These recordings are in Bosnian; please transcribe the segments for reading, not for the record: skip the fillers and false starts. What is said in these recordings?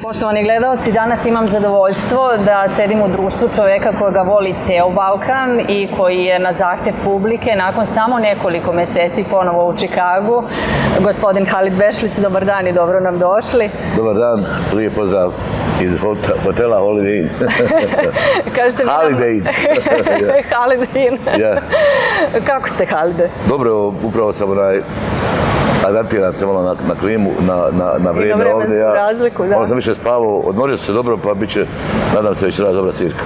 Poštovani gledalci, danas imam zadovoljstvo da sedim u društvu čoveka koga voli ceo Balkan i koji je na zahtev publike nakon samo nekoliko meseci ponovo u Čikagu. Gospodin Halid Bešlić, dobar dan i dobro nam došli. Dobar dan, lijep pozdrav iz hotela Holiday Inn. Holiday Inn. Holiday Inn. Kako ste, Halide? Dobro, upravo sam adaptiran se malo na klimu, na vrijeme ovdje. I na vremensku razliku, da. Malo sam više spavao, odmorio se dobro, pa bit će, nadam se, već raz dobra svirka.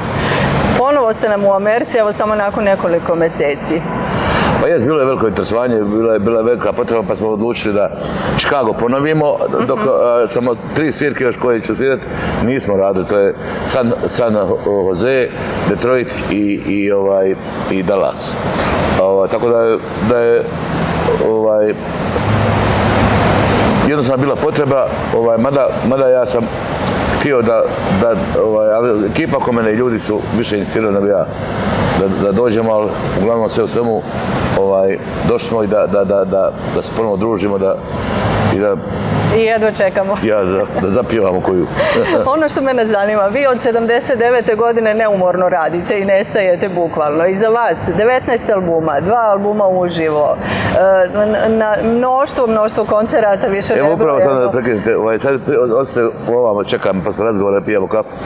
Ponovo ste nam u Americi, evo samo nakon nekoliko meseci. Pa jes, bilo je veliko interesovanje, bila je velika potreba, pa smo odlučili da Chicago ponovimo, dok samo 3 svirke još koje ću svirati nismo radili, to je San Jose, Detroit i Dallas. Tako da je jednostavno bila potreba, mada ja sam htio da ekipa oko mene i ljudi su više insistirali nego ja da dođemo, ali uglavnom sve u svemu došli smo i da se ponovo družimo I jedva čekamo. Da zapjevamo koju. Ono što mene zanima, vi od 79. godine neumorno radite i nestajete bukvalno. Iza vas 19 albuma, 2 albuma uživo, mnoštvo koncerata, više ne Evo upravo sad da prekinete, sad ovamo čekam posle razgovora, pijemo kafu,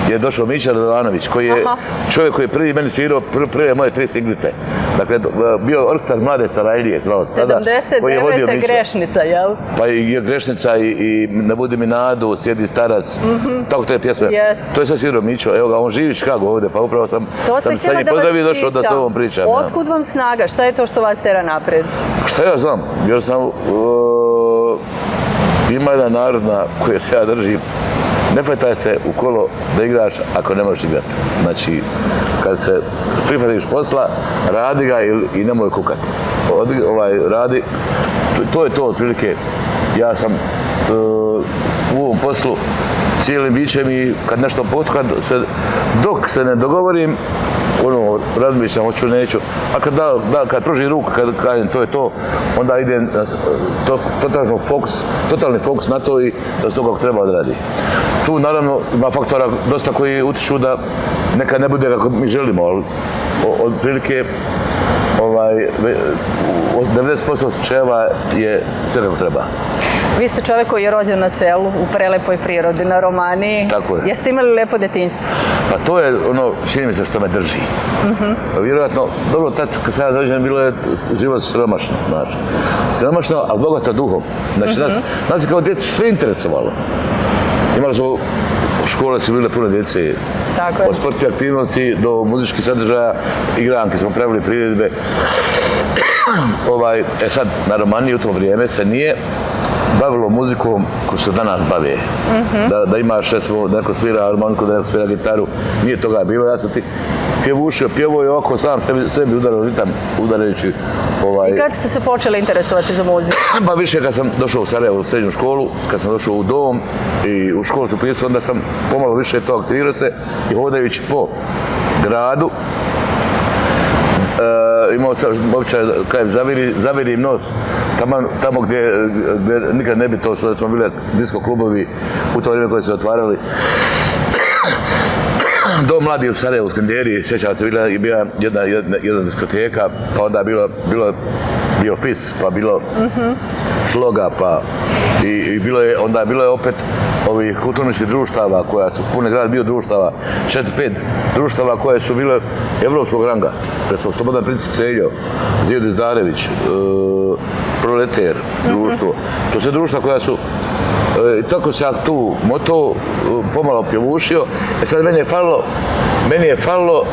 je došao Mića Radovanović, koji je čovjek koji je prvi meni svirao prve moje 3 singlice. Dakle, bio orkestar Mlade Sarajlije, zvao se tada, koji je vodio Mića. 79. Grešnica, jel? Pa i Grešnica i Ne budi mi nadu, Sjedi starac, tako te pjesme. To je sve svirao Mićo, evo ga, on živi u Chicagu ovdje, pa upravo sam sad njih pozdravio i došao da s ovom pričam. Otkud vam snaga? Šta je to što vas tera napred? Šta ja znam, jer sam, ima jedna narodna koja se ja držim, ne fetaj se u kolo da igraš ako ne možeš igrati. Znači, kad se prihvatiš posla, radi ga i nemoj kukati. Radi, to je to otprilike. Ja sam u ovom poslu cijelim bićem i kad nešto potkad, dok se ne dogovorim, razmišljam, hoću, neću, a kad pružim ruku, kad kažem to je to, onda idem totalni fokus na to i da se to kako treba odradi. Tu naravno ima faktora dosta koji utiču da nekad ne bude kako mi želimo, ali otprilike 90% slučajeva je sve kako treba. Vi ste čovjek koji je rođen na selu, u prelepoj prirodi, na Romaniji. Tako je. Jeste imali lepo detinjstvo? Pa to je ono, čini mi se što me drži. Vjerojatno, dobro, tad kad sam ja dođen, bilo je život siromašno, znaš. Siromašno, ali bogato duhom. Znači, nas je kao djecu sve interesovalo. Imali smo, škole su bile puno djece. Tako je. Od sportske aktivnosti do muzičkih sadržaja, igranke smo pravili priredbe. Sad, na Romaniji u to vrijeme se nije bavilo muzikom ko se danas bave. Da imaš, recimo, da neko svira harmoniku, da neko svira gitaru, nije toga bilo. Ja sam ti pjevušio, pjevo i ovako sam sebi udarao ritam, udarajući I kad ste se počeli interesovati za muziku? Pa više kad sam došao u Sarajevo u srednju školu, kad sam došao u dom i u školu sam pisao, onda sam pomalo više to aktivirao se i hodajući po gradu, imao sam običaj, kada zavirim nos, tamo gdje nikad ne bi to, da smo bili disko klubovi u to vrijeme koje se otvarali. Dom mladi u Sarajevu, u Skanderiji, sjećam se, bila jedna diskoteka, pa onda bio FIS, pa bilo Sloga, pa onda bilo je opet ovih kulturničkih društava koja su, pune grad bio društava, 4-5 društava koje su bile evropskog ranga. Recimo, Slobodan Princip Celjo, Zijed Izdarević, Proleter društvo. To su društva koja su, tako se ja tu moto pomalo pjevušio. Sad meni je falilo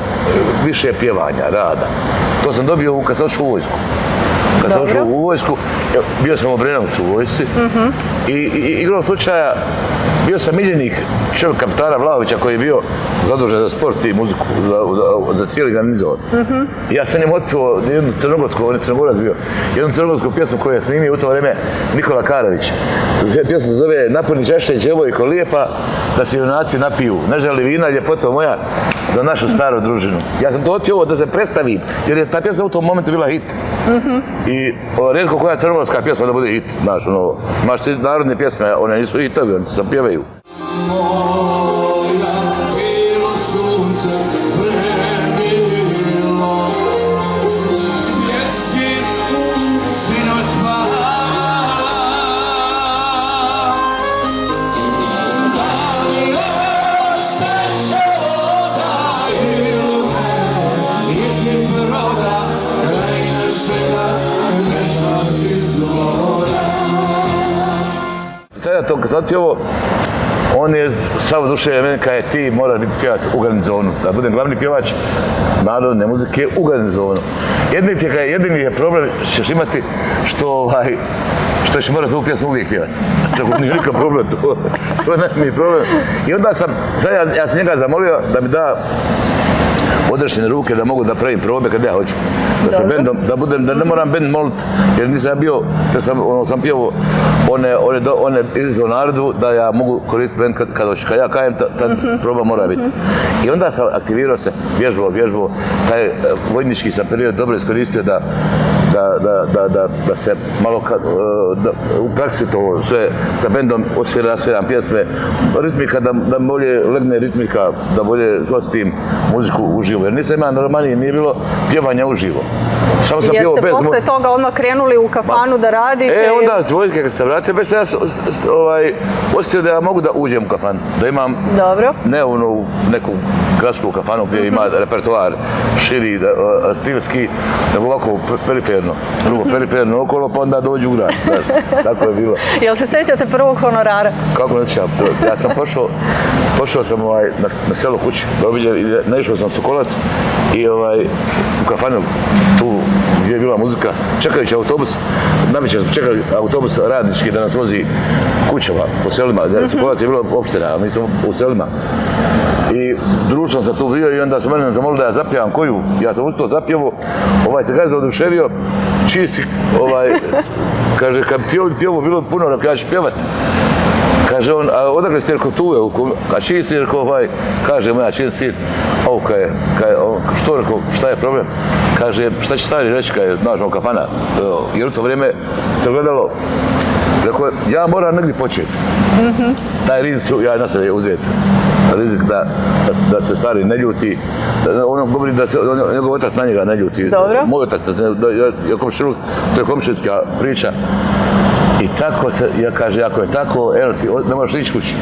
više pjevanja, rada. To sam dobio kad sam otišao u vojsku. Kad sam ušao u vojsku, bio sam u Obrenovcu u vojsci i igrom slučaja bio sam miljenik čovjek kapitana Vlahovića koji je bio zadužen za sport i muziku, za cijeli garnizon. Ja sam njemu otpio jednu crnogorsku, on je Crnogorac bio, jednu crnogorsku pjesmu koju je snimio u to vrijeme Nikola Karadžić. Pjesma se zove Napuni čaše, djevojko lijepa, da se junaci napiju. Ne želi vina, ljepoto moja, za našu staru družinu. Ja sam to otpio ovo da se predstavim, jer je ta pjesma u tom momentu bila hit. I rijetko koja crnogorska pjesma da bude hit, znaš, imaš ti narodne pjesme, one nisu hitovi, oni se sam pjevaju. moja, bilo sunce premilo. Gdje si sinoć spavala? Da li još teče voda ili me niti broda kraj našega nešak izvora? Sada to kad sad ovo, on je sav duše meni kaže ti moraš biti pjevat u garnizonu, da budem glavni pjevač narodne muzike u garnizonu. Jedini je problem ćeš imati što ćeš morati tu pjesmu uvijek pjevati. Tako nije nikakav problem, to je mi problem. I onda sam, sad ja sam njega zamolio da mi da odrešene ruke da mogu da pravim probe kad ja hoću. Da se bendom, da ne moram bend molit, jer nisam ja bio, te sam pjevao one izveo narodu da ja mogu koristiti bend kad hoću. Kad ja kajem, tad proba mora biti. I onda sam aktivirao se, vježbao, taj vojnički sam period dobro iskoristio da se malo u praksi to sve sa bendom osviram pjesme, ritmika da bolje legne ritmika, da bolje osjetim muziku uživo. Jer nisam imao normalnije, nije bilo pjevanja uživo. Samo sam pjevao bez... Jeste posle toga odmah krenuli u kafanu da radite? Onda s vojske kad sam vratio, već sam ja osjetio da ja mogu da uđem u kafanu. Da imam ne u neku gradsku kafanu gdje ima repertoar širi, stilski, nego ovako periferno. Drugo periferno okolo, pa onda dođu u grad. Tako je bilo. Jel se sjećate prvog honorara? Kako ne sjećam? Ja sam pošao sam na selo kući, naišao sam Sokolac i u kafanu tu gdje je bila muzika, čekajući autobus, navečer smo čekali autobus radnički da nas vozi kućama po selima. Sokolac je bilo opština, a mi smo u selima. I društvom sam tu bio i onda su mene zamolili da ja zapjevam koju. Ja sam ustao zapjevo, se gazda oduševio, čiji si, kaže, kad ti ovdje pjevo bilo puno, rekao, ja ću pjevat. Kaže on, a odakle ste rekao tu je, a čiji si rekao, kaže moja čiji si, što rekao, šta je problem? Kaže, šta će stari reći, kad je naša kafana, jer u to vrijeme se gledalo, rekao, ja moram negdje početi. Taj rizik ja na sebe uzeti. Rizik da se stari ne ljuti, ono govori da se njegov otac na njega ne ljuti. Moj otac, to je komšinska priča. I tako se, ja kaže, ako je tako, eno ti, ne moraš ići kući,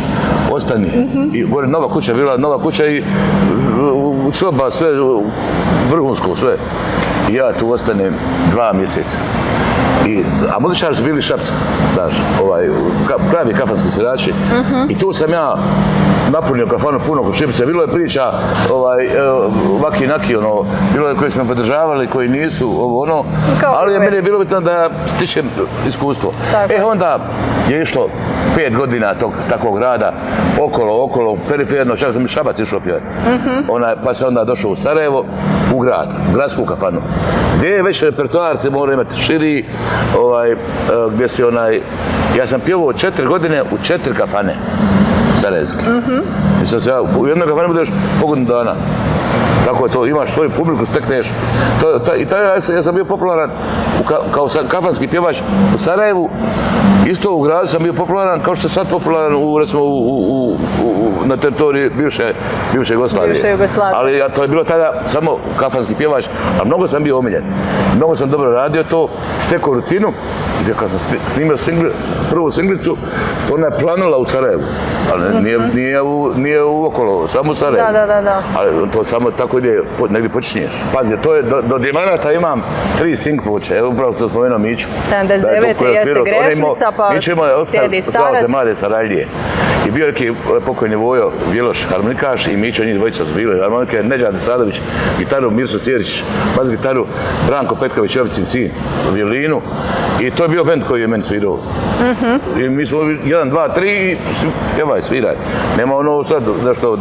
ostani. I gore nova kuća, bila nova kuća i soba, sve vrhunsko, sve. I ja tu ostanem 2 mjeseca. A muzičari su bili Šapca, znaš, pravi kafanski svirači. I tu sam ja napunio kafanu puno kod Šipice. Bilo je priča, vaki naki, bilo je koji smo podržavali, koji nisu, ali meni je bilo bitno da stičem iskustvo. Onda je išlo 5 godina takvog rada, okolo, periferno, čak sam i Šabac išao pjevati. Pa sam onda došao u Sarajevo, u grad, gradsku kafanu, gdje je već repertoar se mora imati širi, gdje se ja sam pjevao 4 godine u 4 kafane sarajevske. Mislim se ja u jednoj kafani budeš po godinu dana. Tako je to, imaš svoju publiku, stekneš. Ja sam bio popularan kao kafanski pjevač u Sarajevu. Isto u gradu sam bio popularan, kao što sam sad popularan na teritoriji bivše Jugoslavije. Ali to je bilo tada samo kafanski pjevač, a mnogo sam bio omiljen. Mnogo sam dobro radio to, stekao rutinu. I kad sam snimio prvu singlicu, ona je planula u Sarajevu. Ali nije okolo, samo u Sarajevu. Ali to samo tako ide, negdje počinješ. Pazi, to je, do Dijamanata imam 3 sing ploče. Evo upravo sam spomenuo Miću. 79. jeste Grešnica, pa sjedi Starac. Za mlade Sarajlije. I bio neki pokojni Vojo Bjeloš, harmonikaš, i Mićo, njih dvojica su bili harmonike, Neđan Sadović, gitaru Mirso Sjerić, bas gitaru Branko Petković, Jovicin sin, violinu. I to je bio bend koji je meni svirao. I mi smo 1, 2, 3 i pjevaj, sviraj. Nema ono sad nešto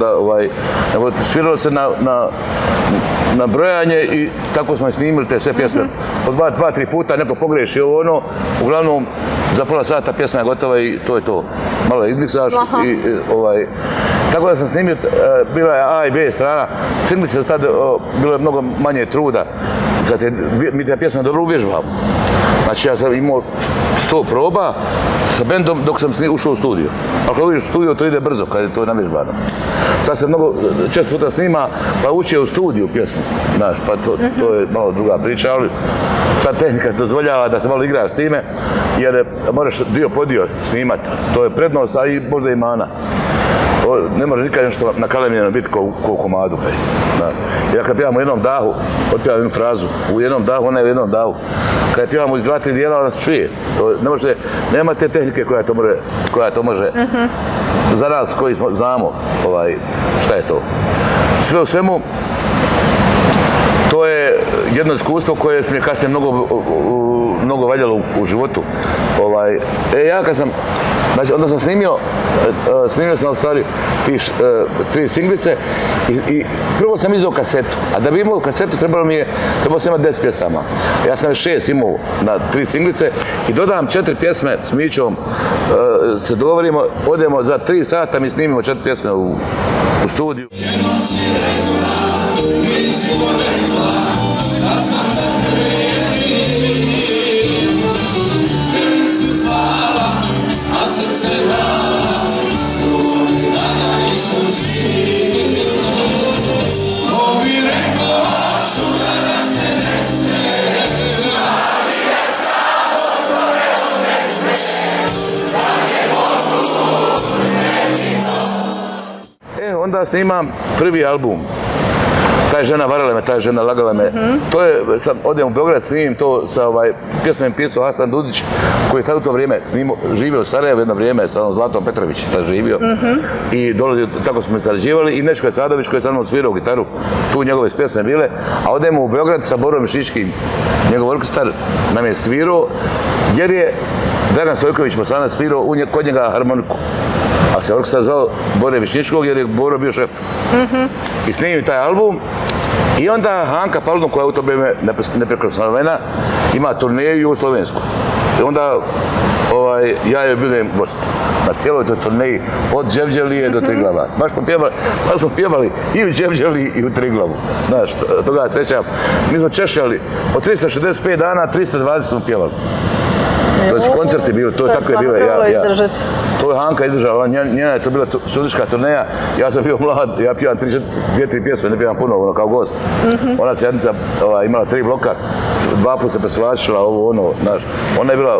nego sviralo se na brojanje i tako smo snimili te sve pjesme. Po 2, 3 puta neko pogreši uglavnom za pola sata pjesma je gotova i to je to. Malo je izmiksaš i tako da sam snimio, bila je A i B strana. Singlice su tada, bilo je mnogo manje truda. Mi te pjesme dobro uvježbavamo. Znači ja sam imao 100 proba sa bendom dok sam ušao u studio. Ali kad uđeš u studio to ide brzo, kad je to navježbano. Sad se mnogo često puta snima, pa uče u studiju pjesmu, znaš, pa to je malo druga priča, ali sad tehnika dozvoljava da se malo igraš s time, jer moraš dio po dio snimat, to je prednost, a i možda i mana. Ne može nikad nešto nakalemljeno biti ko u komadu. Ja kad pjevamo u jednom dahu, otpjevam jednu frazu, u jednom dahu, ona je u jednom dahu. Kad pjevamo iz 2-3 dijela, ona se čuje. Nema te tehnike koja to može za nas koji znamo šta je to. Sve u svemu, to je jedno iskustvo koje se mi je kasnije mnogo valjalo u životu. Ja kad sam, znači onda sam snimio sam u stvari 3 singlice i prvo sam izdao kasetu, a da bi imao kasetu trebalo sam imati 10 pjesama. Ja sam 6 imao na 3 singlice i dodam 4 pjesme s Mićom, se dogovorimo, odemo za 3 sata, mi snimimo 4 pjesme u studiju. Jednom si rekla, nisi rekla, da sam te prijeli. Tebi su zvala, a srce dala, drugog dana isto si. Ko bi rekla, čuda da se ne smela. Djeca otvoreno ne sme, da je mogu sretno. Onda snimam prvi album. Ta je žena varala me, ta je žena lagala me. To je, odem u Beograd, snimim to sa pjesmom pisao Hasan Dudić, koji je tada u to vrijeme živio u Sarajevu jedno vrijeme sa Zlatom Petrović, tada živio. I dolazi, tako smo sarađivali i Nečko Sadović koji je sa mnom svirao gitaru, tu njegove pjesme bile. A odemo u Beograd sa Borom Šiškim, njegov orkestar nam je svirao, jer je Dragan Stojković Mosana svirao kod njega harmoniku. Ali se orkestar zvao Bore Višnjičkog jer je Boro bio šef. I snimim taj album i onda Hanka Paludno, koja je u to vrijeme neprikosnovena, ima turneju u Slovensku. I onda ja joj budem gost na cijeloj toj turneji od Đevđelije do Triglava. Baš smo pjevali i u Đevđeliji i u Triglavu. Znaš, toga se sjećam. Mi smo češljali od 365 dana, 320 smo pjevali. To su koncerti bili, to je tako je bilo. To je Hanka izdržala, njena je to bila studička turneja, ja sam bio mlad, ja pjevam 2-3 pjesme, ne pjevam puno, kao gost. Ona se jednica imala 3 bloka, 2 puta se presvačila, znaš. Ona je bila,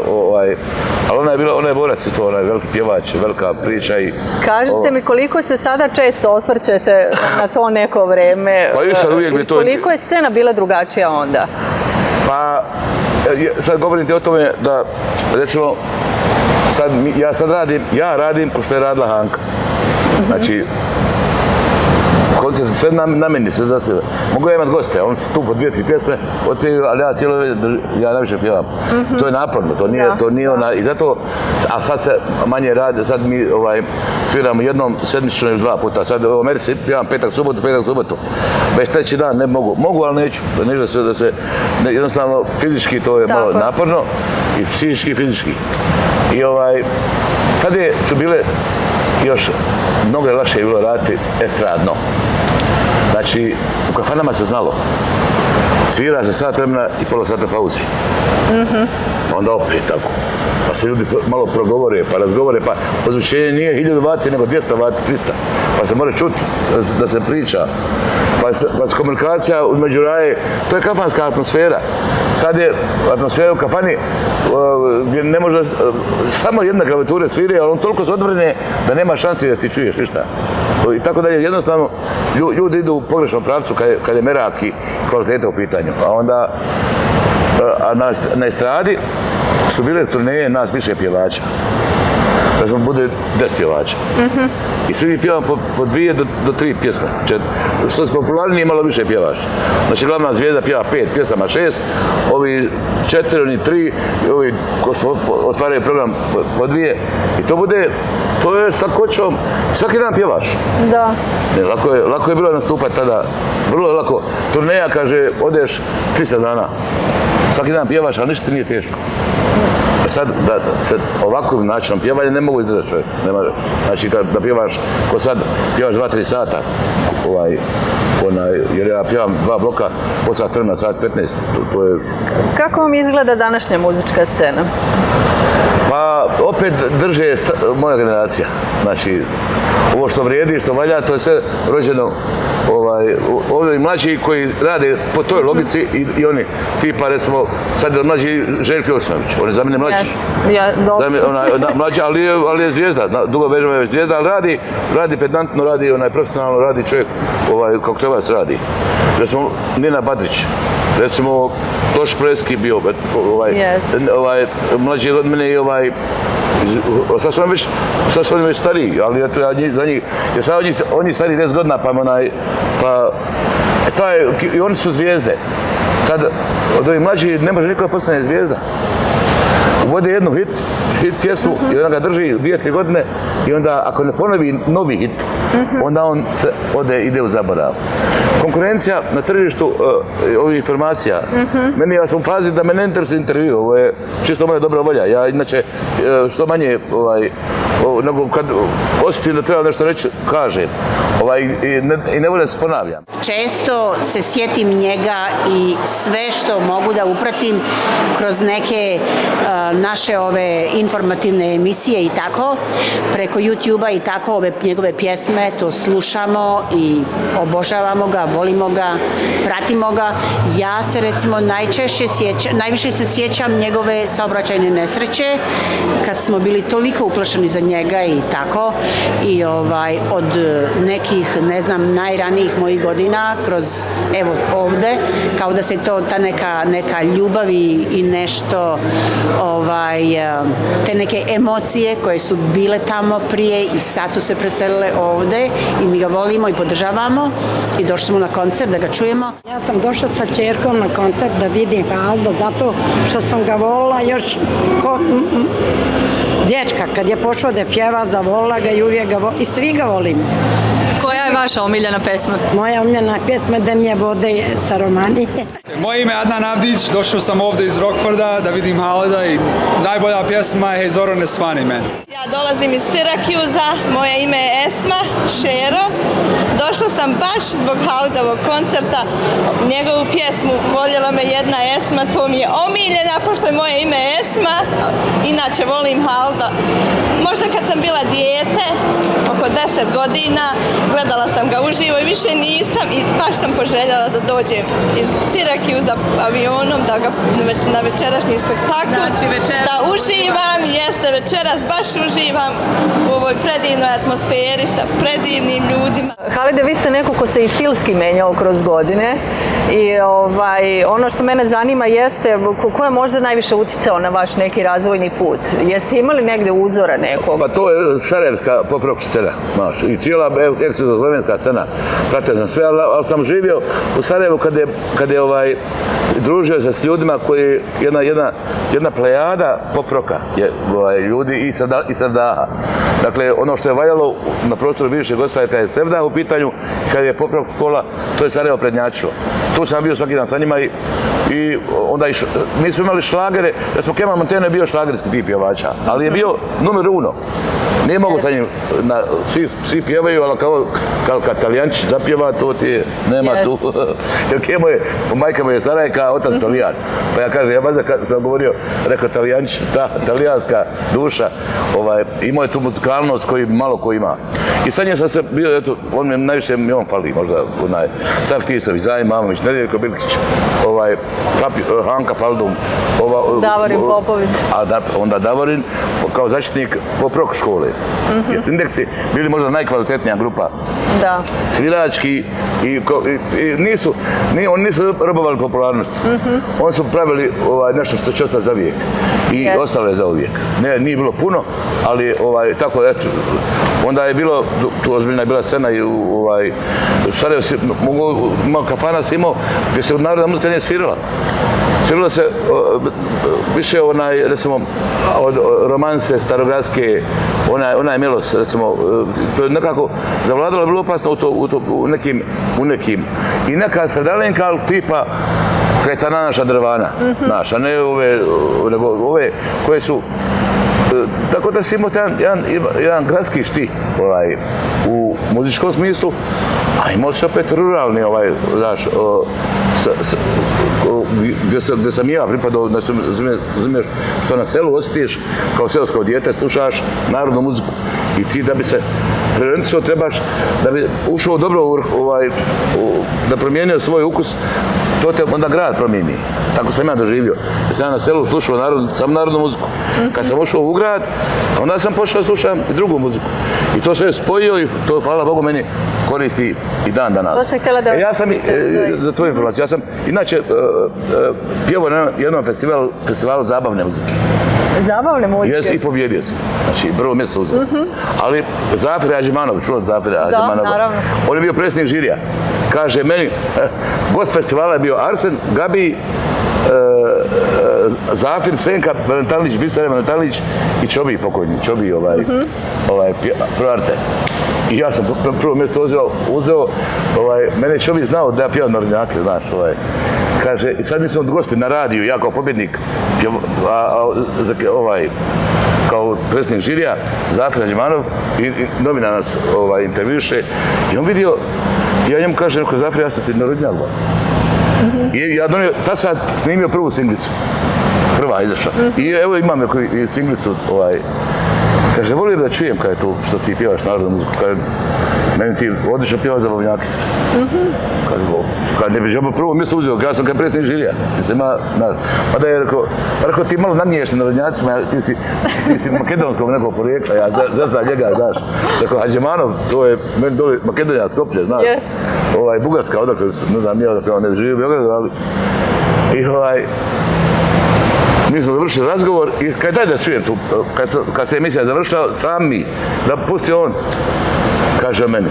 ali ona je borac isto, ona je veliki pjevač, velika priča i... Kažite mi koliko se sada često osvrćete na to neko vreme, koliko je scena bila drugačija onda? Pa, sad govorim ti o tome da, recimo, ja radim ko što je radila Hanka. Znači, koncert sve na meni, sve za sebe. Mogu ja imati goste, oni su tu po 2-3 pjesme, otpjevaju, ali ja najviše pjevam. To je naporno, to nije ona, i zato, a sad se manje radi, sad mi sviramo jednom sedmično ili 2 puta, sad u Americi pjevam petak, subotu. Već 3. dan ne mogu, ali neću, da se, jednostavno fizički to je malo naporno, i psihički i fizički. I kad su bile još mnogo je lakše bilo raditi estradno. Znači, u kafanama se znalo. Svira se sat vremena i pola sata pauze. Onda opet tako. Pa se ljudi malo progovore, pa razgovore, pa ozvučenje nije 1000 vati, nego 200 vati, 300. Pa se mora čuti da se priča. Pa se komunikacija među raje, to je kafanska atmosfera. Sad je atmosfera u kafani gdje ne može, samo jedna klavijatura svire, ali on toliko se odvrne da nema šansi da ti čuješ ništa. I tako dalje, jednostavno, ljudi idu u pogrešnom pravcu kad je merak i kvaliteta u pitanju. A onda, na estradi su bile turneje nas više pjevača. Da smo bude 10 pjevača. I svi mi pjevamo po 2 do 3 pjesme. Što se popularnije, malo više pjevaš. Znači, glavna zvijezda pjeva 5 pjesama, 6, ovi 4, oni 3, ovi ko otvaraju program po 2. I to je s lakoćom, svaki dan pjevaš. Da. Lako je bilo nastupati tada, vrlo je lako. Turneja, kaže, odeš 300 dana. Svaki dan pjevaš, a ništa nije teško. Sad, da se ovakvim načinom pjevanja ne mogu izdržati čovjek. Znači, da pjevaš, ko sad pjevaš 2-3 sata, jer ja pjevam 2 bloka po sat vremena, sat 15, to je... Kako vam izgleda današnja muzička scena? Pa, opet drže moja generacija. Znači, ovo što vrijedi, što valja, to je sve rođeno ovi mlađi koji rade po toj logici i oni, tipa recimo, sad je mlađi Željko Josinović, on je za mene mlađi. Mlađi, ali je zvijezda, dugo vežba je zvijezda, ali radi pedantno, radi profesionalno, radi čovjek kako treba se radi. Recimo, Nina Badrić, recimo, Toš Preski bio, mlađi od mene i sad su oni već stariji, ali eto ja za njih, jer sad oni stariji 10 godina, i oni su zvijezde. Sad, od ovih mlađih ne može niko da postane zvijezda. Uvode jednu hit pjesmu i ona ga drži 2-3 godine i onda ako ne ponovi novi hit, onda on se ide u zaborav. Konkurencija na tržištu ovih informacija, ja sam u fazi da me ne interesuje intervju, ovo je čisto moja dobra volja. Ja inače što manje, nego kad osjetim da treba nešto reći, kažem. I ne volim se ponavljam. Često se sjetim njega i sve što mogu da upratim kroz neke naše ove informativne emisije i tako, preko YouTube-a i tako, ove njegove pjesme, to slušamo i obožavamo ga, volimo ga, pratimo ga. Ja se recimo najviše se sjećam njegove saobraćajne nesreće, kad smo bili toliko uplašeni za njega i tako, i od nekih, ne znam, najranijih mojih godina, kroz, evo, ovde, kao da se to, ta neka ljubav i nešto, te neke emocije koje su bile tamo prije i sad su se preselile ovde i mi ga volimo i podržavamo i došli smo na koncert da ga čujemo. Ja sam došla sa ćerkom na koncert da vidim Halda zato što sam ga volila još dječka. Kad je pošao da pjeva, zavolila ga i uvijek ga volila i svi ga volimo. Koja je vaša omiljena pesma? Moja omiljena pesma Da mi je vode sa Romanije. Moje ime je Adnan Avdić, došao sam ovdje iz Rockforda da vidim Halida i najbolja pjesma je Hej Zoro ne svani men. Ja dolazim iz Sirakiuza, moje ime je Esma Šero. Došla sam baš zbog Halidovog koncerta, njegovu pjesmu Voljela me jedna Esma, to mi je omiljena, pošto je moje ime Esma, inače volim Halida. Možda kad sam bila dijete, oko 10 godina, gledala sam ga uživo i više nisam i baš sam poželjela da dođem iz Sirakiuza avionom, da ga na večerašnji spektakl, da uživam, jeste večeras, baš uživam u ovoj predivnoj atmosferi sa predivnim ljudima. Halide, vi ste neko ko se i stilski menjao kroz godine i ono što mene zanima jeste ko je možda najviše uticao na vaš neki razvojni put? Jeste imali negde uzora nekog? Pa to je sarajevska pop-rock scena, znaš, i cijela slovenska scena, pratio sam sve, ali sam živio u Sarajevu kad je družio se s ljudima koji jedna plejada pop-rocka, ljudi i Sevdaha. Dakle, ono što je valjalo na prostoru bivše Jugoslavije kad je Sevdah u pitanju, kad je pop-rock škola, to je Sarajevo prednjačilo. Tu sam bio svaki dan sa njima i onda nismo imali šlagere, da smo Kemal Monteno je bio šlagerski tip pjevača, ali je bio numer uno. Nije mogu sa njim, svi pjevaju, ali kao kad Talijančić zapjeva, to ti je, nema tu. Jer Kemo je, majka mu je Sarajka, otac Talijan. Pa ja kažem, ja baš kad sam govorio, rekao Talijančić, ta talijanska duša, imao je tu muzikalnost koju malo ko ima. I sa njim sam se bio, eto, najviše mi on fali, možda, Sav Tisović, Zajim Mamović, Nedjeljko Bilkić, Hanka Paldum. Davorin Popović. Onda Davorin, kao zaštitnik pop-rock škole. Jer su Indeksi bili možda najkvalitetnija grupa. Da. Svirački i oni nisu robovali popularnost. Oni su pravili nešto što će ostati za vijek. I ostalo je za uvijek. Nije bilo puno, ali tako, eto, onda je bilo, tu ozbiljna je bila scena i u Sarajevo si imao kafana si imao gdje se narodna muzika nije svirala. Sviralo se više recimo, od romanse starogradske, onaj Milos, recimo, to je nekako zavladalo, je bilo opasno u nekim. I neka sredalenka tipa Kaj je ta naša drvana, naša, ne ove, nego ove koje su, tako da si imao jedan gradski štih u muzičkom smislu, a imao se opet ruralni, znaš, gdje sam ja pripadao, razumiješ, što na selu osjetiš, kao seosko dijete, slušaš narodnu muziku i ti da bi se preorijentisao trebaš, da bi ušao dobro, da promijenio svoj ukus, to te onda grad promijeni. Tako sam ja doživio. Ja sam na selu slušao sam narodnu muziku. Kad sam ušao u grad, onda sam počeo slušati i drugu muziku. I to sve spojio i to, hvala Bogu, meni koristi i dan danas. To sam htjela da... Ja sam, za tvoju informaciju, ja sam inače pjevao na jednom festivalu zabavne muzike. Zabavne muzike? Jes, i pobjedio sam. Znači, prvo mjesto uzeo. Ali Zafir Hadžimanov, čula Zafira Hadžimanova. Da, naravno. On je bio predsjednik žirija. Kaže meni, gost festivala je bio Arsen, Gabi, Zafir, Senka, Valentalić, Bisare Valentalić i Čobi pokojni, Čobi, Proarte. I ja sam prvo mjesto uzeo, mene Čobi znao da ja pjevam narodnjake, znaš, kaže, i sad mi smo gosti na radiju, ja kao pobjednik, kao predsjednik žirija, Zafir Hadžimanov, i novina nas intervjuše, i on vidio, ja njemu kažem, rekao, Zafir, ja sam ti narodnjak. I ja donio, ta sad snimio prvu singlicu, prva izašla. I evo imam i singlicu, kaže, volio bi da čujem kada je to što ti pjevaš narodnu muziku, kaže, meni ti odlično pjevaš zabavnjake. Kaže, ne bi žaba prvo mjesto uzeo, ja sam kao predsjednik žirija. Pa da je rekao, ti malo nagniješ na narodnjacima, ti si makedonskog nekog porijekla, ja za njega, znaš. Rekao, Hadžimanov, to je meni dole Makedonija, Skoplje, znaš. Bugarska, odakle, ne znam, ja odakle, on ne živi u Beogradu, ali... Mi smo završili razgovor i kaj daj da čujem tu, kad se emisija završila, sam mi, da pusti on, kaže meni,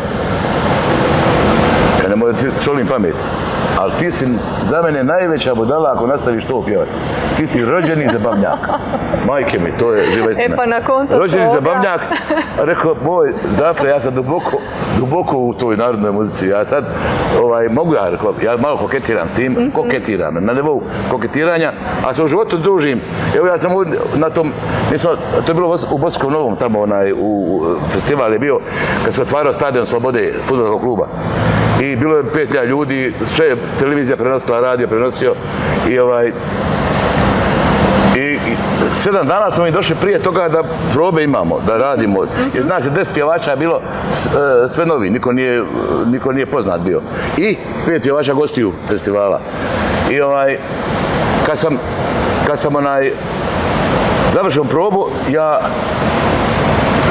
kad ne može ti solim pamet, ali ti si za mene najveća budala ako nastaviš to pjevati. Ti si rođeni zabavnjak. Majke mi, to je živa istina. E pa na konto toga... Rođeni zabavnjak, rekao, moj Zafre, ja sam duboko u toj narodnoj muzici. Ja sad, mogu ja, rekao, ja malo koketiram s tim, koketiram, na nivou koketiranja, a se u životu družim. Evo ja sam na tom, to je bilo u Bosanskom Novom, tamo u festival je bio, kad se otvarao stadion Slobode, fudbalskog kluba. I bilo je 5.000 ljudi, sve je televizija prenosila, radio prenosio i 7 dana smo mi došli prije toga da probe imamo, da radimo. Jer nas je 10 pjevača je bilo sve novi, niko nije poznat bio. I 5 pjevača gostiju festivala. I kad sam završio probu, ja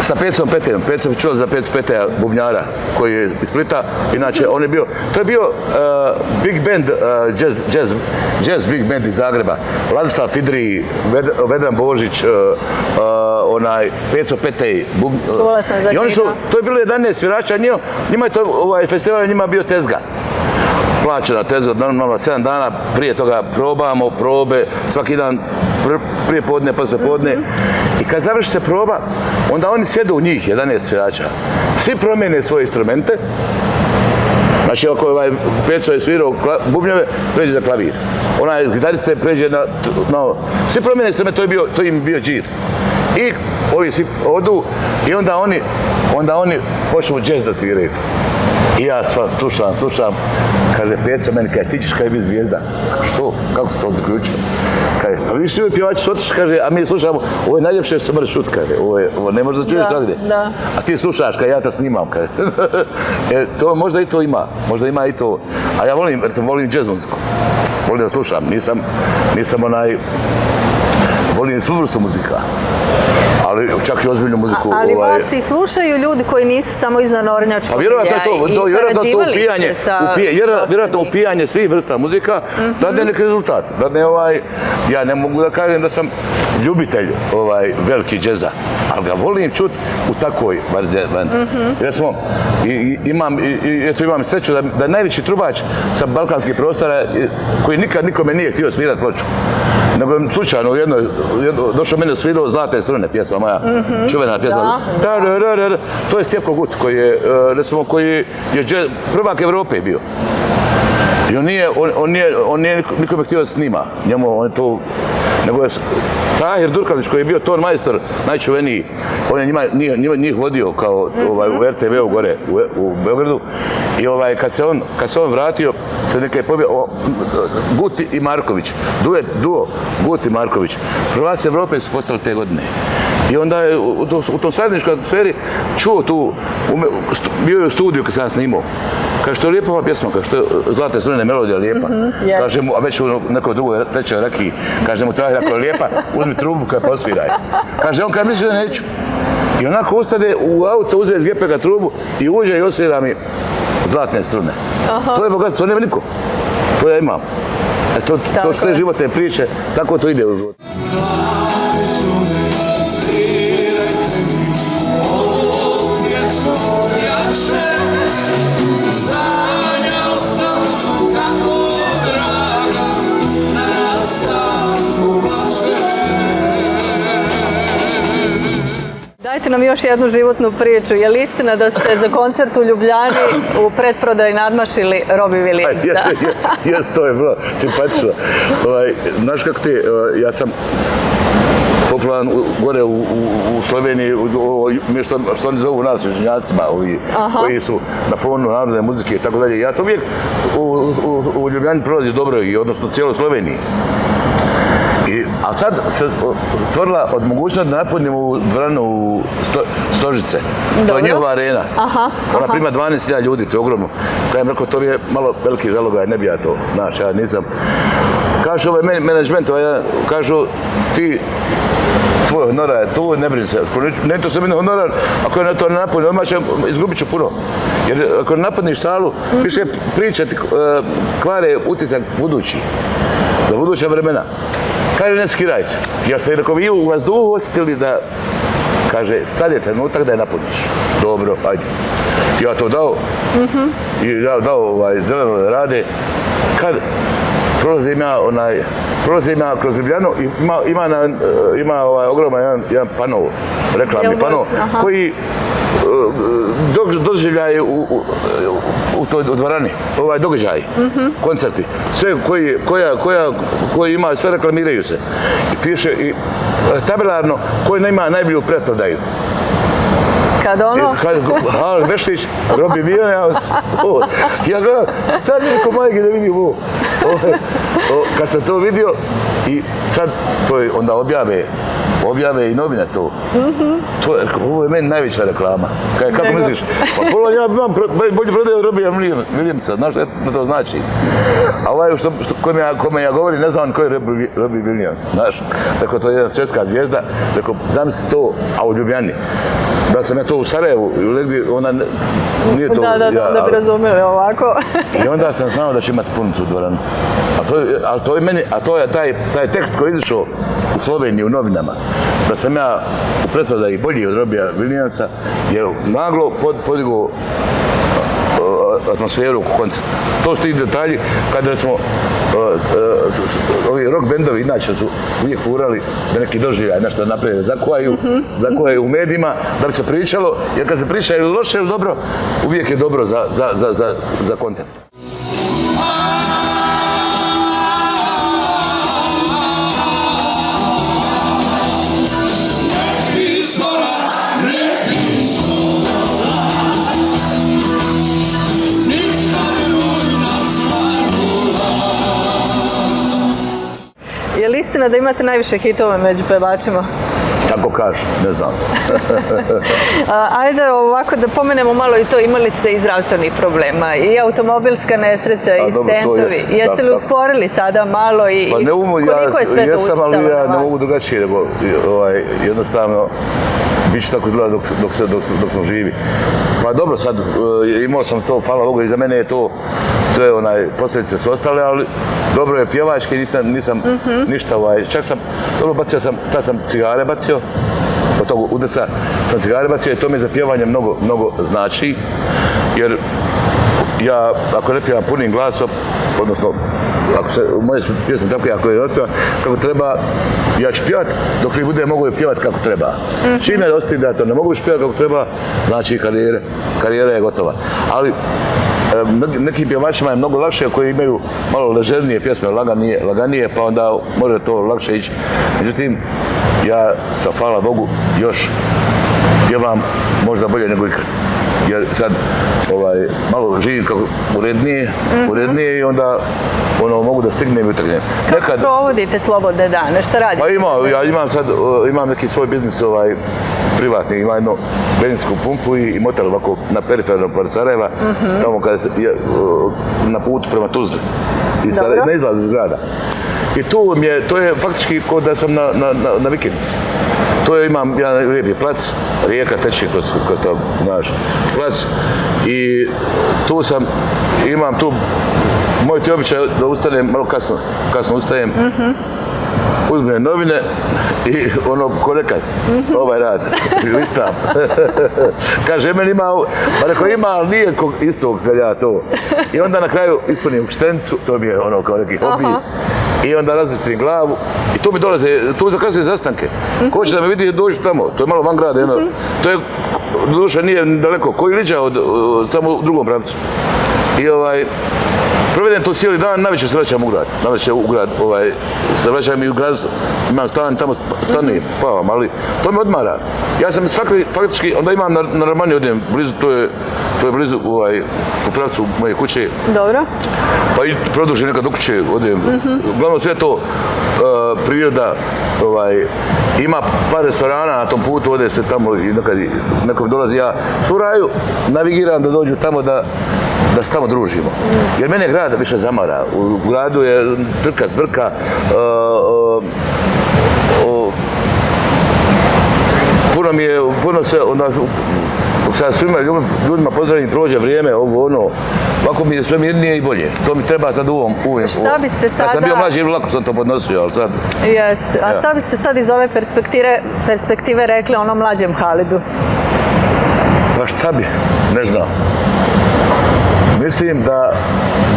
sa Pecom Petejem, Pecom čuo za Pecu Peteja, bubnjara, koji je iz Splita, inače on je bio, to je bio big band, jazz big band iz Zagreba, Ladislav Fidri, Vedran Božić, Peco Petej, i oni su, to je bilo 11 svirača, njima je to, festival njima bio tezga. Plaćena tezga, normalno 7 dana, prije toga probamo, probe, svaki dan prije podne, poslije podne. I kad završi se proba, onda oni sjedu u njih, 11 svirača. Svi promijene svoje instrumente. Znači, ako Peco je svirao bubnjeve, pređe za klavir. Onaj gitariste pređe na... Svi promijene instrumente, to im je bio džir. I ovi svi odu i onda oni počnu džez da sviraju. I ja slušam, kaže Peco meni, kaže, ti ćeš kaj biti zvijezda. Što? Kako se to zaključio? Kaže, pa vidiš svi ovi pjevači su otišli, kaže, a mi slušamo, ovo je najljepše što se mora čuti, kaže, ovo ne možeš da čuješ svakde. A ti slušaš, kaže, ja te snimam, kaže. Možda i to ima, možda ima i to. A ja volim jazz muziku, volim da slušam, nisam volim svu vrstu muzika. Ali čak i ozbiljnu muziku. Ali vas i slušaju ljudi koji nisu samo iz narodnjačkog Pa vjerojatno vjerojatno upijanje svih vrsta muzika dade neki rezultat. Ja ne mogu da kažem da sam ljubitelj veliki džeza, ali ga volim čut u takvoj varijanti. Recimo, imam sreću da najveći trubač sa balkanskih prostora koji nikad nikome nije htio svirati ploču. Nego je slučajno došao mene svirao Zlatne strune, pjesma moja, čuvena pjesma. To je Stjepko Gut, koji je prvak Evrope bio. I on nije nikome htio da snima. Njemu on je to... Nego je Tahir Durkalić koji je bio ton majstor, najčuveniji, on je njih vodio kao u RTV-u gore u Beogradu. I kad se on vratio, se neke pobjede, Guti i Marković, duo Guti i Marković, prvaci Evrope su postali te godine. I onda je u tom savezničkoj atmosferi čuo tu, bio je u studiju kad sam snimao. Kaže, što je lijepa ova pjesma, kaže, što je Zlatne strune melodija lijepa. Kaže mu, a već u nekoj drugoj, trećoj rakiji, kaže mu, Tahir, ako je lijepa, uzmi trubu kada posviraj. Kaže, on kada misli da neću. I onako ustade u auto, uzme iz GPK trubu i uđe i osvira mi Zlatne strune. To je bogatstvo, to nema niko. To ja imam. To su te životne priče, tako to ide u životu. Zlatne strune, svirajte mi, ovo mjesto jače. Sanjao sam kako draga narasta u bašte. Dajte nam još jednu životnu priču. Je li istina da ste za koncert u Ljubljani u pretprodaji nadmašili Robbie Williamsa? Jes, to je vrlo simpatično. Znaš kako ti, ja sam popularan gore u Sloveniji, što oni zovu nas, južnjacima, koji su na fonu narodne muzike i tako dalje. Ja sam uvijek u Ljubljani prolazio dobro, odnosno cijeloj Sloveniji. Ali sad se otvorila od mogućnosti da napunimo u dvoranu Stožice. To je njihova arena. Ona prima 12.000 ljudi, to je ogromno. Kada im rekao, to mi je malo veliki zalogaj, ne bi ja to, znaš, ja nisam. Kažu ovaj menadžment, kažu ti, tvoj honorar je tu, ne brini se. Ne to se meni honorar, ako je to ne napuni, odmah će, izgubit ću puno. Jer ako ne napuniš salu, više priče ti kvare utisak budući. Za buduća vremena. Kaže, ne skiraj se. Ja ste rekao, vi u vazduhu osjetili da, kaže, sad je trenutak da je napuniš. Dobro, ajde. Ja to dao i dao zeleno da rade. Kad prolazim ja kroz Ljubljanu i ima ogroman jedan pano, reklamni pano, koji doživljaje u toj dvorani, događaj, koncerti, sve koji ima, sve reklamiraju se. I piše i tabelarno koji ima najbolju pretprodaju. Kad ono? Hal Veštić, Robbie Williams, ja gledam, sad je neko majke da vidim ovo. Kad sam to vidio i sad to onda objave i novine to. Ovo je meni najveća reklama. Kako misliš? Pa pola ja imam bolje prodaju Robbie Williamsa, znaš što to znači? A ovaj kome ja govorim, ne znam ko je Robbie Williams, znaš? Dakle, to je jedna svjetska zvijezda, dakle, zamisli to, a u Ljubljani. Da sam ja to u Sarajevu, ona nije to... Da bi razumeli ovako. I onda sam znao da će imati punu tu dvoranu. Ali to je meni, a to je taj tekst koji je izašao u Sloveniji u novinama, da sam ja u pretprodaji bolji od Robbija Williamsa, je naglo podigao atmosferu u koncertu. To su ti detalji kada, recimo, ovi rock bendovi inače su uvijek furali da neki doživljaj nešto naprave, zakuhaju u medijima da bi se pričalo, jer kad se priča ili loše ili dobro, uvijek je dobro za koncert. Je li istina da imate najviše hitova među pevačima? Tako kažu, ne znam. Ajde ovako da pomenemo malo i to, imali ste i zdravstvenih problema, i automobilska nesreća, i stentovi. Jeste li usporili sada malo i koliko je sve to utjecalo na vas? Ja ne mogu drugačije, nego jednostavno bit će tako izgleda dok smo živi. Pa dobro, sad imao sam to, hvala Bogu, iza mene je to sve posljedice su ostale, ali dobro je pjevački, nisam ništa, čak sam, dobro bacio sam, tad sam cigare bacio, od tog udesa sam cigare bacio i to mi za pjevanje mnogo znači, jer ja, ako ne pjevam punim glasom, odnosno, ako se u moje pjesme tako, ako je otpjevam kako treba, ja ću pjevat dok li bude mogu je pjevat kako treba. Čim je dosti da to ne mogu pjevat kako treba, znači karijera je gotova. Ali nekim pjevačima je mnogo lakše koji imaju malo ležernije pjesme, laganije, pa onda može to lakše ići. Međutim, ja sam, hvala Bogu, još pjevam možda bolje nego ikad. Jer sad malo živim kako urednije i onda mogu da stignem i utrgnem. Kako provodite slobodne dane? Šta radite? Pa ja imam neki svoj biznis privatni, ima jednu benzinsku pumpu i motel ovako na perifernom pored Sarajeva, tamo kada je na putu prema Tuzli. I ne izlazi iz grada. I to je faktički kao da sam na vikendici. Imam jedan lijepi plac, rijeka teče kroz to, znaš, plac i imam tu, moj ti običaj da ustanem, malo kasno ustajem, uzmem novine i ko nekad, ovaj rad, listam. Kaže, meni ima, pa rekao ima, ali nije isto kad ja to. I onda na kraju ispunim štenicu, to mi je kao neki hobi. I onda razbistrim glavu i tu mi dolaze, tu zakazuju zastanke. Ko će da me vidi, dođu tamo, to je malo van grada, to je, doduše nije daleko, koji liđa samo u drugom pravcu. I provedem to cijeli dan, navečer se vraćam u grad. Navečer u grad, se vraćam i u grad, imam stan, tamo stanujem, spavam, ali to me odmara. Ja sam faktički, onda imam na Romaniju, odem blizu, to je blizu u pravcu moje kuće. Dobro. Pa i produžim nekad do kuće, odem. Uglavnom sve to priroda, ima par restorana na tom putu, ode se tamo i nekad nekom dolazi, ja svu raju navigiram da dođu tamo da se tamo družimo. Jer mene grad više zamara. U gradu je trka, zbrka, puno se, sa svima ljudima pozdravim, prođe vrijeme, ovako mi je sve mirnije i bolje. To mi treba sad u ovom. Šta biste sada... Ja sam bio mlađi i lako sam to podnosio, ali sad... Jeste. A šta biste sad iz ove perspektive rekli onom mlađem Halidu? Pa šta bi? Ne znam. Mislim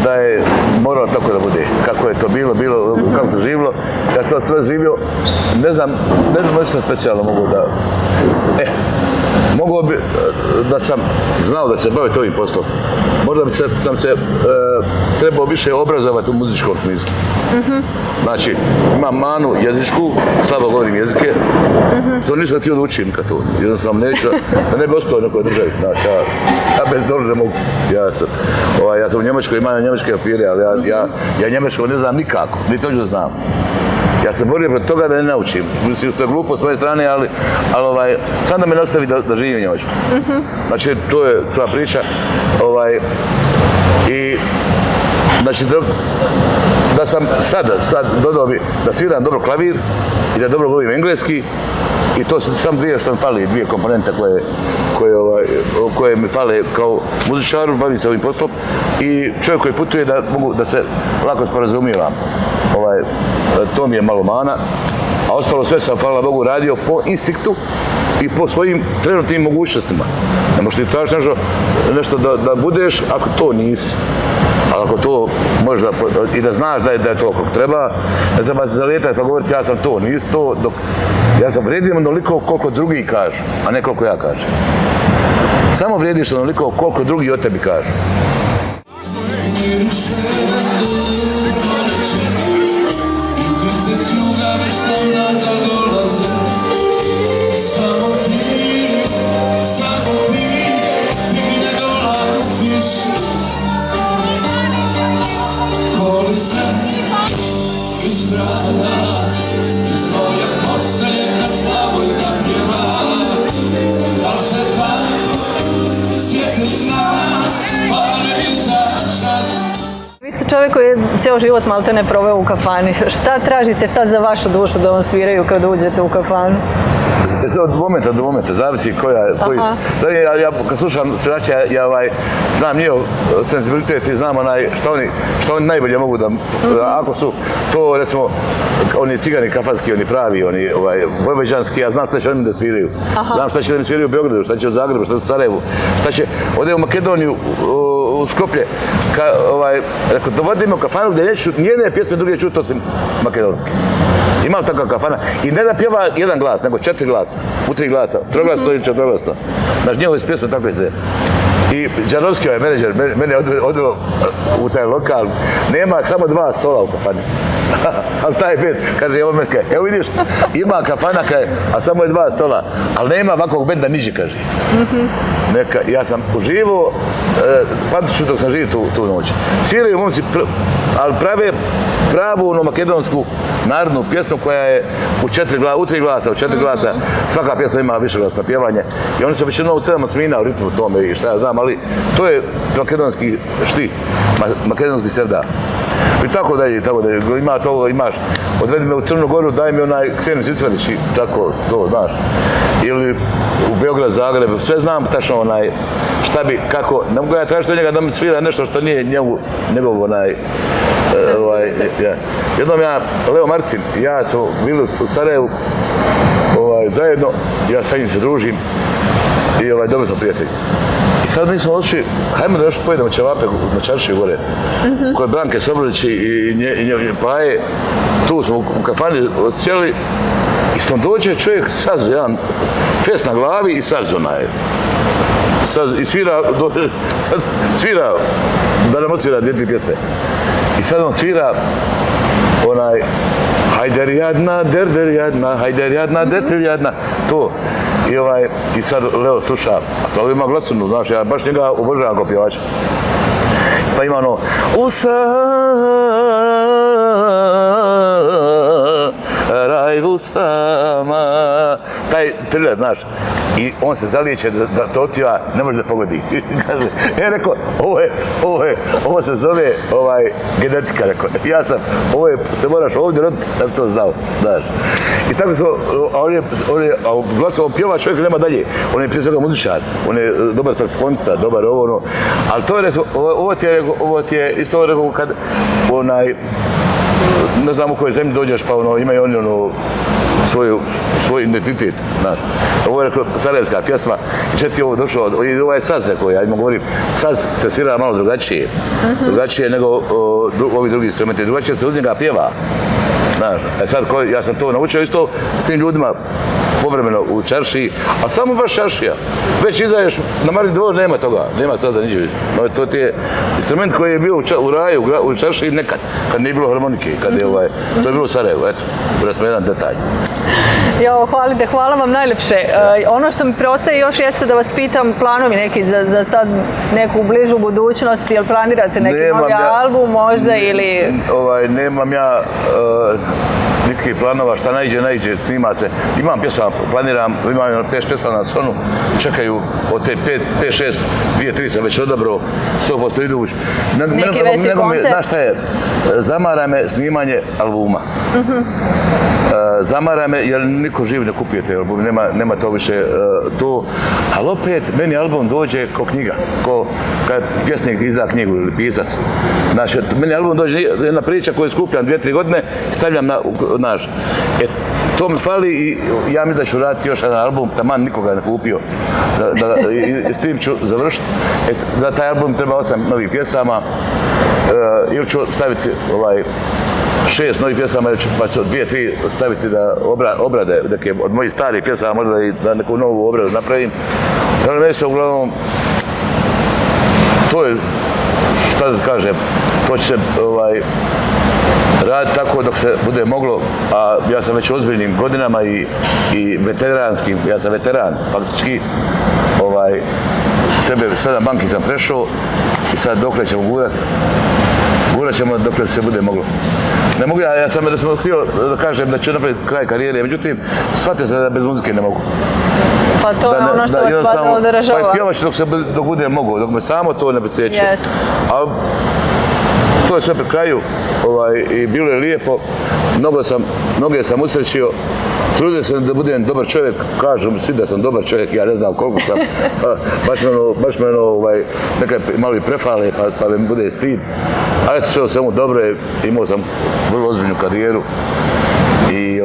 da je moralo tako da bude. Kako je to bilo, kako se živilo. Ja sam sve živio, ne znam nešto specijalno mogu da... Mogao bi da sam znao da se baviti ovim poslom. Možda bi sam se trebao više obrazovati u muzičkom smislu. Znači, imam manu jezičku, slabo govorim jezike, što nisam htio da učim kad to. Jednostavno neću, da ne bi ostao u nekoj državi. Znači, ja bez dobro ne mogu. Ja sam u Njemačkoj, imam njemačke papire, ali ja njemačko ne znam nikako, ni to da znam. Ja se borim protiv toga da ne naučim. Mislim što je glupo s moje strane, ali sam da me ne ostavi da živim u Njemačkoj. Znači, to je tvoja priča. I, znači, da sam sad dodao bi da sviram dobro klavir i da dobro govorim engleski i to su sam što mi fali, dvije komponente koje mi fale kao muzičaru, bavim se ovim poslom i čovjek koji putuje da mogu da se lako sporazumijevam. To mi je malo mana, a ostalo sve sam, hvala Bogu, radio po instinktu i po svojim trenutnim mogućnostima. Ne možeš ti tražiti nešto da budeš ako to nisi. Ali ako to možeš i da znaš da je to kako treba, ne treba se zalijetati pa govoriti ja sam to, nisi to, dok ja sam vrijedim onoliko koliko drugi kažu, a ne koliko ja kažem. Samo vrijediš onoliko koliko drugi o tebi kažu. Vi ste čovjek koji je cijel život maltene proveo u kafani. Šta tražite sad za vašu dušu da vam sviraju kad uđete u kafanu? Od momenta do momenta, zavisi koji su. Ja kad slušam svirača, ja znam njihov senzibilitet i znam što oni najbolje mogu da... Ako su to, recimo, oni cigani kafanski, oni pravi, oni vojvođanski, ja znam šta će oni da sviraju. Znam šta će da mi sviraju u Beogradu, šta će u Zagrebu, šta će u Sarajevu, šta će... Ode u Makedoniju, u Skoplje, rekao, dovodimo kafanu gdje neću njene pjesme druge čuti osim makedonske. Ima li takva kafana? I ne da pjeva jedan glas, nego 4 glasa, u 3 glasa, troglasno ili četvrglasno. Znaš, njegove pjesme tako je sve. I Đarovski, ovaj menadžer, mene je odveo u taj lokal, nema samo 2 stola u kafani. Ali taj bend, kaže, evo vidiš, ima kafana, a samo je 2 stola, ali nema ovakvog benda niđe, kaže. Ja sam uživo, pamtit ću dok sam živ tu noć. Sviraju momci, ali prave pravu makedonsku narodnu pjesmu koja je u 3 glasa, u 4 glasa. Svaka pjesma ima višeglasno pjevanje. I oni su većinom u 7 smina u ritmu tome i šta ja znam, ali to je makedonski šti, makedonski sevda. I tako dalje, ima to, imaš, odvedi me u Crnu Goru, daj mi onaj Kseniju Cicvarić i tako, to, znaš. Ili u Beograd, Zagreb, sve znam tačno onaj, šta bi, kako, ne mogu ja tražiti od njega da mi svira nešto što nije njegov onaj, jednom Leo Martin i ja smo bili u Sarajevu zajedno, ja sa njim se družim i dobro smo prijatelji. I sad mi smo odšli, hajmo da još pojedemo ćevape na Čaršiji gore, koje Branke Sobrlić i Paje, tu smo u kafani sjeli i sam dođe čovjek saz, jedan fest na glavi i saz onaj. I svira, da nam odsvira 2-3 pjesme. I sad on svira onaj hajder jadna, derder jadna, hajder jadna, deter jadna, to. I sad Leo sluša, a to ima glasinu, znaš, ja baš njega obožavam kao pjevača. Pa ima ono, raj usama, taj thriller, znaš, i on se zalijeće da to otpjeva, ne može da pogodi. Kaže, ja rekao, ovo se zove genetika, rekao, ja sam, se moraš ovdje roditi da bi to znao, znaš. I tako su, a u glasovom pjeva čovjek nema dalje, on je prije svega muzičar, on je dobar saksofonista, dobar ovo, ali to je, ovo ti je isto rekao kad ne znam u kojoj zemlji dođeš pa imaju oni svoj identitet, znaš. Ovo je rekao sarajevska pjesma i čet ti ovo došlo, i ovo je saz, rekao ja imam govorim, saz se svira malo drugačije nego ovi drugi instrumenti, drugačije se uz njega pjeva. Znaš, sad ja sam to naučio isto s tim ljudima povremeno u Čaršiji, a samo baš Čaršija. Već izađeš na Marin dvor, nema toga, nema saza niđe. To ti je instrument koji je bio u raju, u Čaršiji nekad, kad nije bilo harmonike, to je bilo u Sarajevu, eto, da smo jedan detalj. Jo, hvala vam najljepše. Ono što mi preostaje još jeste da vas pitam planovi neki za sad neku bližu budućnost, jel planirate neki novi album možda ili... Nemam ja nikakvih planova, šta najđe, snima se. Imam pjesama, planiram, imam 5 pjesama na Sonu, čekaju od te 5, 6, 2, 3 sam već odabrao, 100% iduć. Neki veći koncert? Znaš šta je, zamara me snimanje albuma. Zamara me jer niko živ ne kupuje te album, nema to više to, ali opet meni album dođe kao knjiga, kad pjesnik izda knjigu ili pisac. Znači, meni album dođe jedna priča koju skupljam 2-3 godine i stavljam naš. To mi fali i ja mi da ću raditi još jedan album, taman nikoga ne kupio. S tim ću završiti. Za taj album treba 8 novih pjesama, ili ću staviti 6 novih pjesama, pa ću 2-3 staviti da obrade neke od mojih starih pjesama, možda i da neku novu obradu napravim. Meni se uglavnom, to je, šta da kažem, to će se raditi tako dok se bude moglo, a ja sam već u ozbiljnim godinama i veteranskim, ja sam veteran, faktički, sebe 7 banki sam prešao i sad dokle ćemo gurat ćemo dokle se bude moglo. Ne mogu ja sam da sam htio da kažem da ću napraviti kraj karijere, međutim, shvatio sam da bez muzike ne mogu. Pa to je ono što vas vada održava. Pa i pjevat ću dok bude mogao, dok me samo to ne presjeće. A to je sve pri kraju i bilo je lijepo, mnoge sam usrećio, trudio sam da budem dobar čovjek, kažu mi svi da sam dobar čovjek, ja ne znam koliko sam, baš me nekaj malo i prefale pa mi bude stid, ali eto sve o svemu dobro je, imao sam vrlo ozbiljnu karijeru i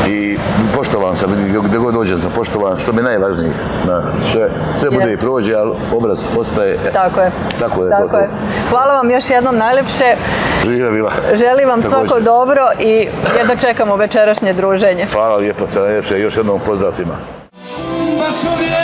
i poštovan sam, gdje god dođem sam poštovan, što mi je najvažnije. Sve bude i prođe, ali obraz ostaje. Tako je. Tako je. Hvala vam još jednom najlepše. Živjela bila. Želim vam Također. svako dobro i jedno čekamo večerašnje druženje. Hvala lijepo, sve najljepše. Još jednom pozdrav svima. Baš ovdje